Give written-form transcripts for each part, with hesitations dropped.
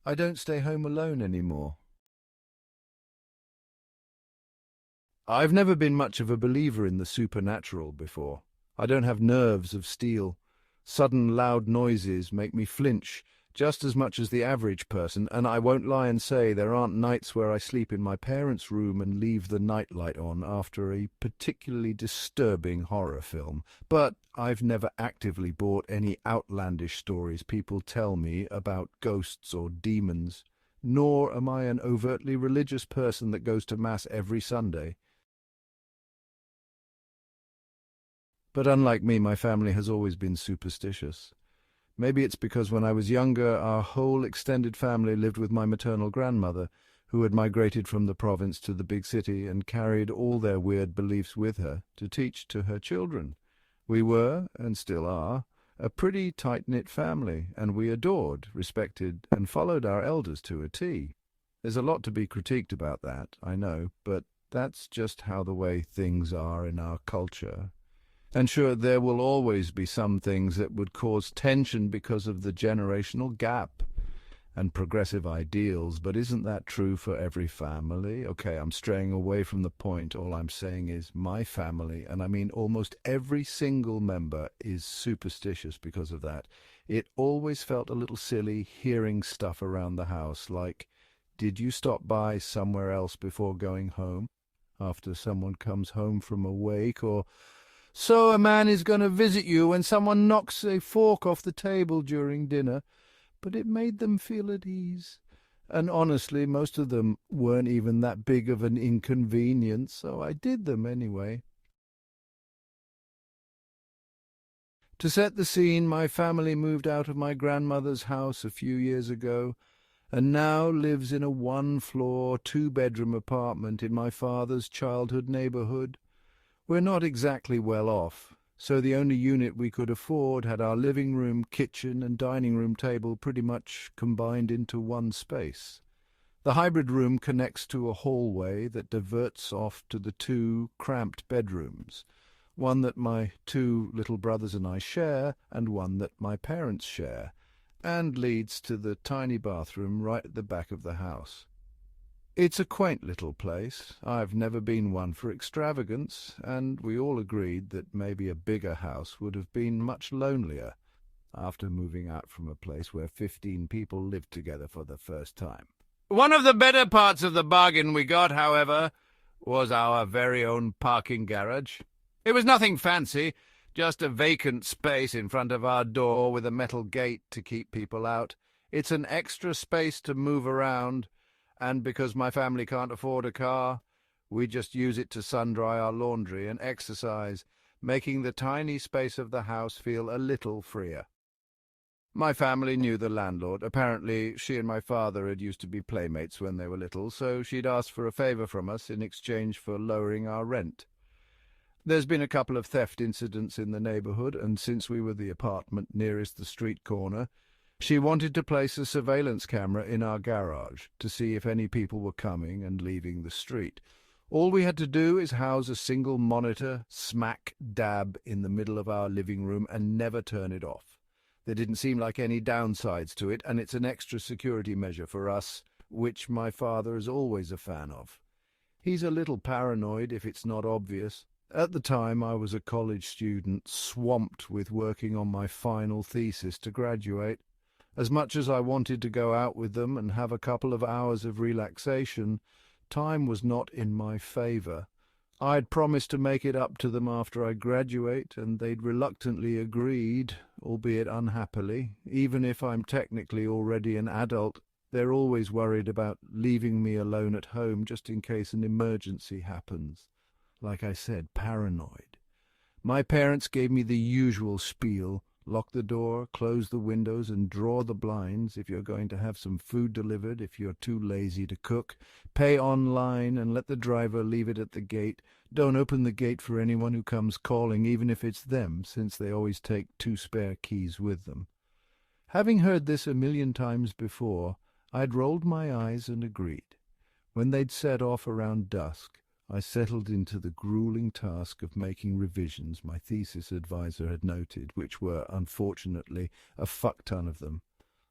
I don't stay home alone anymore. I've never been much of a believer in the supernatural before. I don't have nerves of steel. Sudden loud noises make me flinch just as much as the average person, and I won't lie and say there aren't nights where I sleep in my parents' room and leave the nightlight on after a particularly disturbing horror film. But I've never actively bought any outlandish stories people tell me about ghosts or demons, nor am I an overtly religious person that goes to Mass every Sunday. But unlike me, my family has always been superstitious. Maybe it's because when I was younger, our whole extended family lived with my maternal grandmother, who had migrated from the province to the big city and carried all their weird beliefs with her to teach to her children. We were, and still are, a pretty tight-knit family, and we adored, respected, and followed our elders to a T. There's a lot to be critiqued about that, I know, but that's just how the way things are in our culture. And sure, there will always be some things that would cause tension because of the generational gap and progressive ideals, but isn't that true for every family? Okay, I'm straying away from the point. All I'm saying is my family, and I mean almost every single member, is superstitious because of that. It always felt a little silly hearing stuff around the house like, "Did you stop by somewhere else before going home?" after someone comes home from a wake, or "So a man is going to visit you when someone knocks a fork off the table during dinner," but it made them feel at ease. And honestly, most of them weren't even that big of an inconvenience, so I did them anyway. To set the scene, my family moved out of my grandmother's house a few years ago, and now lives in a one-floor, two-bedroom apartment in my father's childhood neighborhood. We're not exactly well off, so the only unit we could afford had our living room, kitchen, and dining room table pretty much combined into one space. The hybrid room connects to a hallway that diverts off to the two cramped bedrooms, one that my two little brothers and I share, and one that my parents share, and leads to the tiny bathroom right at the back of the house. It's a quaint little place. I've never been one for extravagance, and we all agreed that maybe a bigger house would have been much lonelier after moving out from a place where 15 people lived together for the first time. One of the better parts of the bargain we got, however, was our very own parking garage. It was nothing fancy, just a vacant space in front of our door with a metal gate to keep people out. It's an extra space to move around, and because my family can't afford a car, we just use it to sun-dry our laundry and exercise, making the tiny space of the house feel a little freer. My family knew the landlord. Apparently, she and my father had used to be playmates when they were little, so she'd asked for a favour from us in exchange for lowering our rent. There's been a couple of theft incidents in the neighbourhood, and since we were the apartment nearest the street corner, she wanted to place a surveillance camera in our garage to see if any people were coming and leaving the street. All we had to do is house a single monitor smack dab in the middle of our living room and never turn it off. There didn't seem like any downsides to it, and it's an extra security measure for us, which my father is always a fan of. He's a little paranoid if it's not obvious. At the time, I was a college student, swamped with working on my final thesis to graduate. As much as I wanted to go out with them and have a couple of hours of relaxation, time was not in my favour. I'd promised to make it up to them after I graduate, and they'd reluctantly agreed, albeit unhappily. Even if I'm technically already an adult, they're always worried about leaving me alone at home just in case an emergency happens. Like I said, paranoid. My parents gave me the usual spiel: lock the door, close the windows, and draw the blinds if you're going to have some food delivered if you're too lazy to cook. Pay online and let the driver leave it at the gate. Don't open the gate for anyone who comes calling, even if it's them, since they always take 2 spare keys with them. Having heard this a million times before, I'd rolled my eyes and agreed. When they'd set off around dusk, I settled into the grueling task of making revisions my thesis advisor had noted, which were, unfortunately, a fuck ton of them.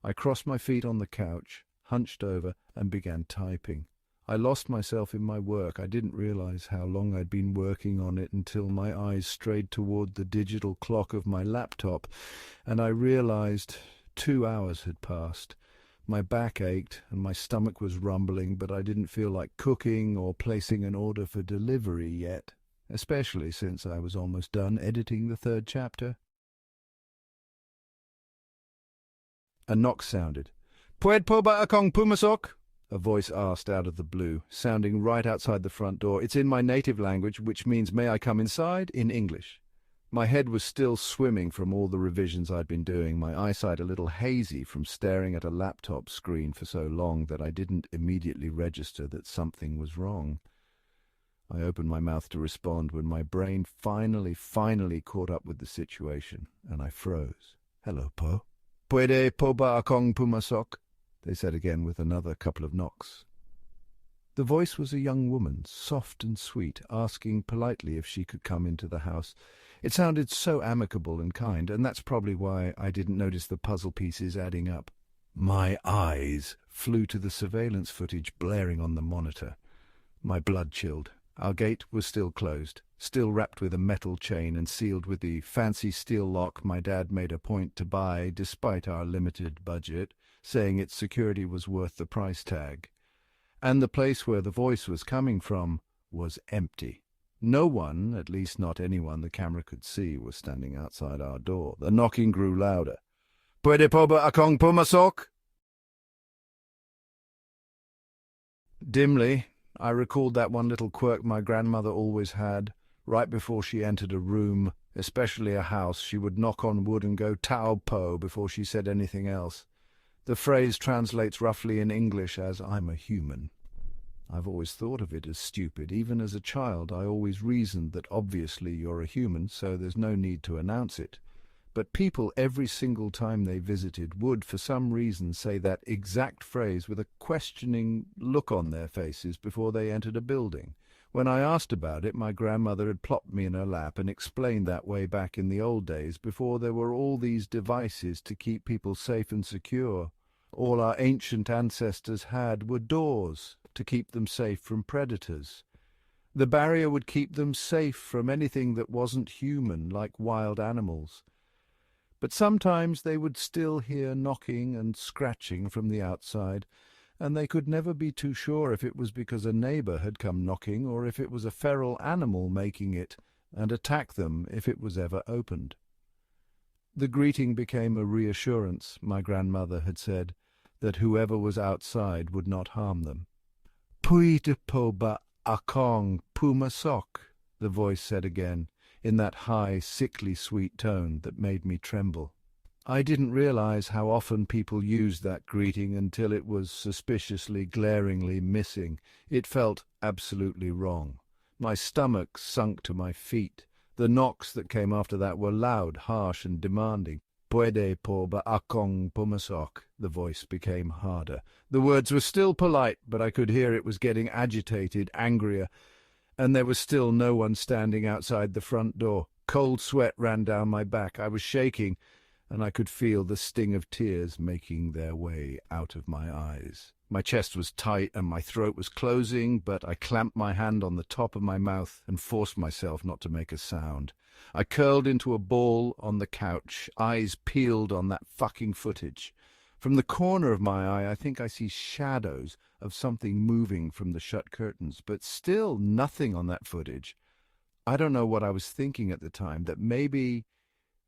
I crossed my feet on the couch, hunched over, and began typing. I lost myself in my work. I didn't realize how long I'd been working on it until my eyes strayed toward the digital clock of my laptop, and I realized 2 hours had passed. My back ached and my stomach was rumbling, but I didn't feel like cooking or placing an order for delivery yet, especially since I was almost done editing the 3rd chapter. A knock sounded. "Pued po ba akong pumasok?" a voice asked out of the blue, sounding right outside the front door. "It's in my native language, which means 'may I come inside?' in English." My head was still swimming from all the revisions I'd been doing, my eyesight a little hazy from staring at a laptop screen for so long that I didn't immediately register that something was wrong. I opened my mouth to respond when my brain finally caught up with the situation, and I froze. "Hello, Po." "Puede po ba akong pumasok?" they said again with another couple of knocks. The voice was a young woman, soft and sweet, asking politely if she could come into the house. It sounded so amicable and kind, and that's probably why I didn't notice the puzzle pieces adding up. My eyes flew to the surveillance footage blaring on the monitor. My blood chilled. Our gate was still closed, still wrapped with a metal chain and sealed with the fancy steel lock my dad made a point to buy despite our limited budget, saying its security was worth the price tag. And the place where the voice was coming from was empty. No one, at least not anyone the camera could see, was standing outside our door. The knocking grew louder. "Puede po ba akong pumasok?" Dimly, I recalled that one little quirk my grandmother always had. Right before she entered a room, especially a house, she would knock on wood and go "Tao po" before she said anything else. The phrase translates roughly in English as "I'm a human." I've always thought of it as stupid. Even as a child, I always reasoned that obviously you're a human, so there's no need to announce it. But people, every single time they visited, would, for some reason, say that exact phrase with a questioning look on their faces before they entered a building. When I asked about it, my grandmother had plopped me in her lap and explained that way back in the old days, before there were all these devices to keep people safe and secure. All our ancient ancestors had were doors to keep them safe from predators. The barrier would keep them safe from anything that wasn't human, like wild animals. But sometimes they would still hear knocking and scratching from the outside, and they could never be too sure if it was because a neighbor had come knocking or if it was a feral animal making it, and attack them if it was ever opened. The greeting became a reassurance, my grandmother had said, that whoever was outside would not harm them. "Puede po ba akong pumasok," the voice said again, in that high, sickly sweet tone that made me tremble. I didn't realize how often people used that greeting until it was suspiciously, glaringly missing. It felt absolutely wrong. My stomach sunk to my feet. The knocks that came after that were loud, harsh, and demanding. "Puede po ba akong pumasok," the voice became harder. The words were still polite, but I could hear it was getting agitated, angrier, and there was still no one standing outside the front door. Cold sweat ran down my back. I was shaking, and I could feel the sting of tears making their way out of my eyes. My chest was tight and my throat was closing, but I clamped my hand on the top of my mouth and forced myself not to make a sound. I curled into a ball on the couch, eyes peeled on that fucking footage. From the corner of my eye, I think I see shadows of something moving from the shut curtains, but still nothing on that footage. I don't know what I was thinking at the time, that maybe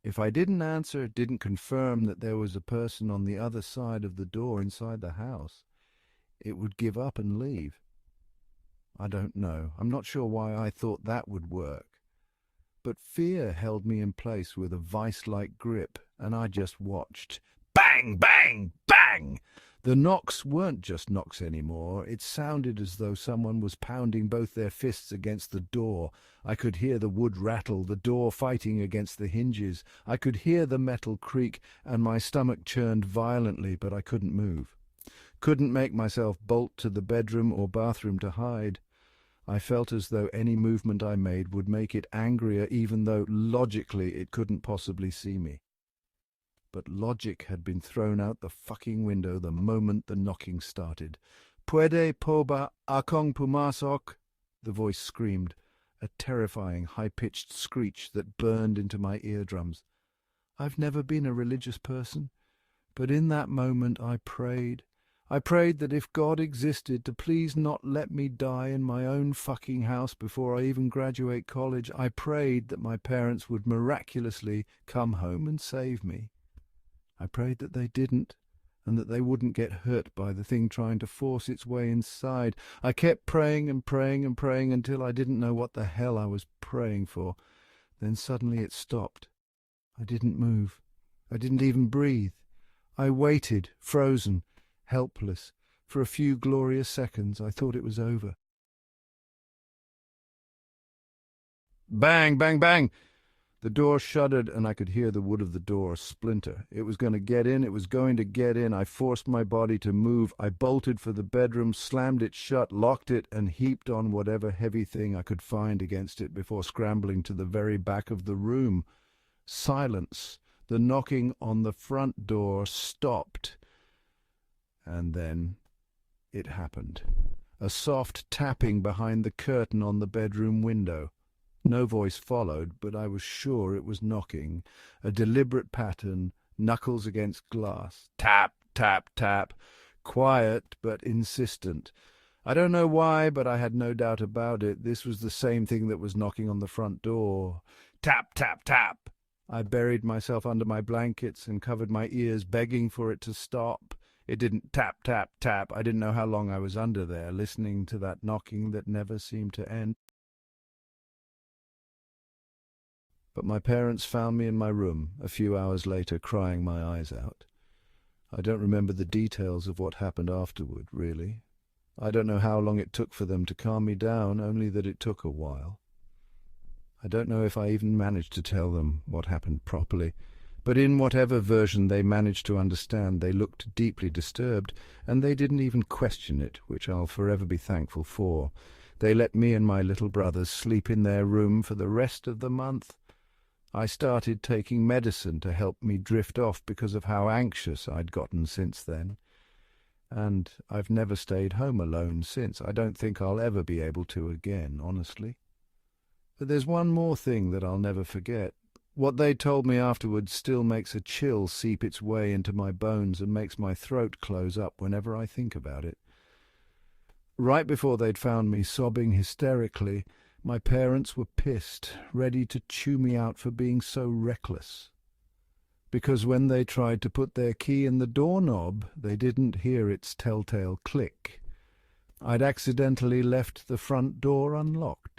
if I didn't answer, didn't confirm that there was a person on the other side of the door inside the house, it would give up and leave. I don't know. I'm not sure why I thought that would work. But fear held me in place with a vice-like grip, and I just watched. Bang, bang, bang! The knocks weren't just knocks anymore. It sounded as though someone was pounding both their fists against the door. I could hear the wood rattle, the door fighting against the hinges. I could hear the metal creak, and my stomach churned violently, but I couldn't move. Couldn't make myself bolt to the bedroom or bathroom to hide. I felt as though any movement I made would make it angrier, even though logically it couldn't possibly see me. but logic had been thrown out the fucking window the moment the knocking started. "Puede poba akong pumasok?" the voice screamed, a terrifying, high-pitched screech that burned into my eardrums. I've never been a religious person, but in that moment I prayed. I prayed that if God existed, to please not let me die in my own fucking house before I even graduate college. I prayed that my parents would miraculously come home and save me. I prayed that they didn't, and that they wouldn't get hurt by the thing trying to force its way inside. I kept praying and praying and praying until I didn't know what the hell I was praying for. Then suddenly it stopped. I didn't move. I didn't even breathe. I waited, frozen, helpless. For a few glorious seconds I thought it was over. Bang, bang, bang! The door shuddered, and I could hear the wood of the door splinter. It was going to get in. It was going to get in. I forced my body to move. I bolted for the bedroom, slammed it shut, locked it, and heaped on whatever heavy thing I could find against it before scrambling to the very back of the room. Silence. The knocking on the front door stopped. And then it happened. A soft tapping behind the curtain on the bedroom window. No voice followed, but I was sure it was knocking. A deliberate pattern, knuckles against glass. Tap, tap, tap. Quiet, but insistent. I don't know why, but I had no doubt about it. This was the same thing that was knocking on the front door. Tap, tap, tap. I buried myself under my blankets and covered my ears, begging for it to stop. It didn't tap, tap, tap. I didn't know how long I was under there, listening to that knocking that never seemed to end. But my parents found me in my room a few hours later, crying my eyes out. I don't remember the details of what happened afterward, really. I don't know how long it took for them to calm me down, only that it took a while. I don't know if I even managed to tell them what happened properly, but in whatever version they managed to understand, they looked deeply disturbed, and they didn't even question it, which I'll forever be thankful for. They let me and my little brothers sleep in their room for the rest of the month. I started taking medicine to help me drift off because of how anxious I'd gotten since then. And I've never stayed home alone since. I don't think I'll ever be able to again, honestly. But there's one more thing that I'll never forget. What they told me afterwards still makes a chill seep its way into my bones and makes my throat close up whenever I think about it. Right before they'd found me sobbing hysterically, my parents were pissed, ready to chew me out for being so reckless. Because when they tried to put their key in the doorknob, they didn't hear its telltale click. I'd accidentally left the front door unlocked.